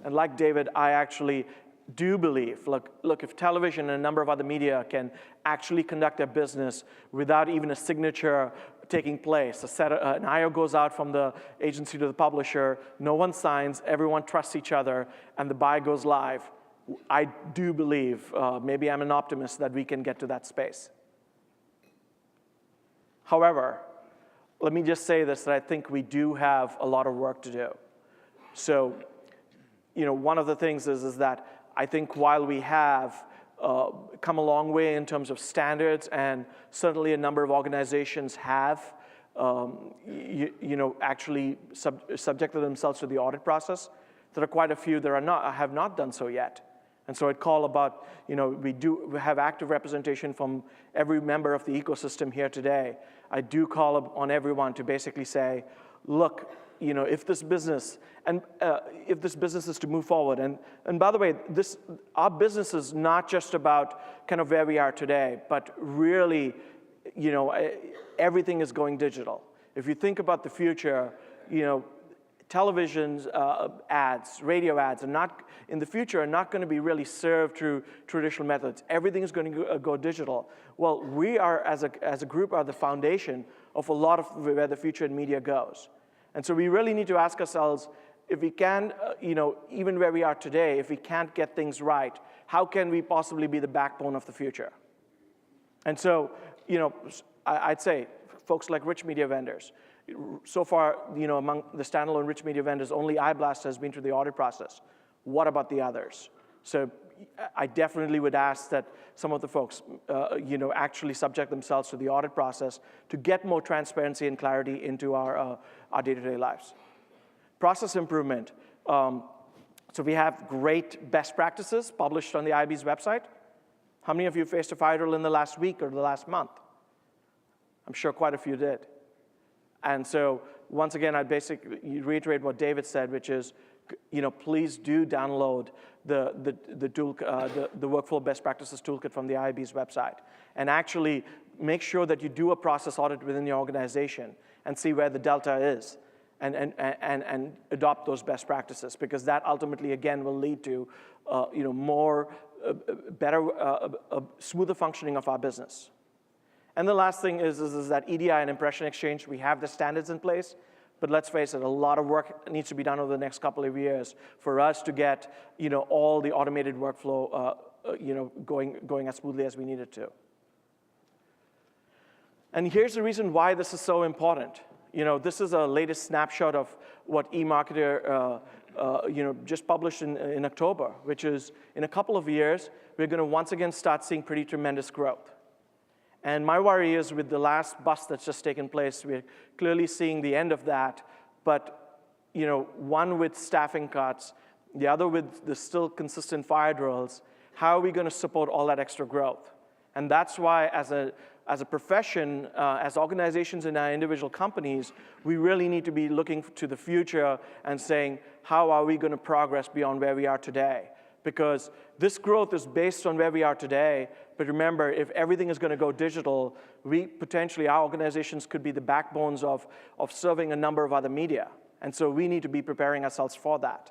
And like David, I actually do believe, look, if television and a number of other media can actually conduct their business without even a signature taking place, an IO goes out from the agency to the publisher, no one signs, everyone trusts each other, and the buy goes live, I do believe, maybe I'm an optimist, that we can get to that space. However, let me just say this, that I think we do have a lot of work to do. So, one of the things is that I think while we have come a long way in terms of standards, and certainly a number of organizations have actually subjected themselves to the audit process, there are quite a few that have not done so yet. And so I'd call about, we have active representation from every member of the ecosystem here today. I do call on everyone to basically say, look, if this business is to move forward, and by the way, our business is not just about kind of where we are today, but really, everything is going digital. If you think about the future, television ads, radio ads, in the future are not going to be really served through traditional methods. Everything is going to go digital. Well, we are, as a group, are the foundation of a lot of where the future in media goes. And so we really need to ask ourselves, if we can, even where we are today, if we can't get things right, how can we possibly be the backbone of the future? And so, I'd say folks like rich media vendors. So far, among the standalone rich media vendors, only iBlast has been through the audit process. What about the others? So I definitely would ask that some of the folks, actually subject themselves to the audit process to get more transparency and clarity into our day-to-day lives. Process improvement. So we have great best practices published on the IAB's website. How many of you faced a fire drill in the last week or the last month? I'm sure quite a few did. And so once again, I'd basically reiterate what David said, which is, please do download the Workflow Best Practices Toolkit from the IAB's website, and actually make sure that you do a process audit within your organization and see where the delta is, and adopt those best practices, because that ultimately, again, will lead to better, smoother functioning of our business. And the last thing is that EDI and impression exchange, we have the standards in place, but let's face it, a lot of work needs to be done over the next couple of years for us to get all the automated workflow going as smoothly as we need it to. And here's the reason why this is so important. This is a latest snapshot of what eMarketer just published in October, which is in a couple of years, we're going to once again start seeing pretty tremendous growth. And my worry is with the last bust that's just taken place, we're clearly seeing the end of that. But one with staffing cuts, the other with the still consistent fire drills, how are we going to support all that extra growth? And that's why as a profession, as organizations in our individual companies, we really need to be looking to the future and saying, how are we going to progress beyond where we are today? Because this growth is based on where we are today, but remember, if everything is going to go digital, our organizations could be the backbones of serving a number of other media. And so we need to be preparing ourselves for that.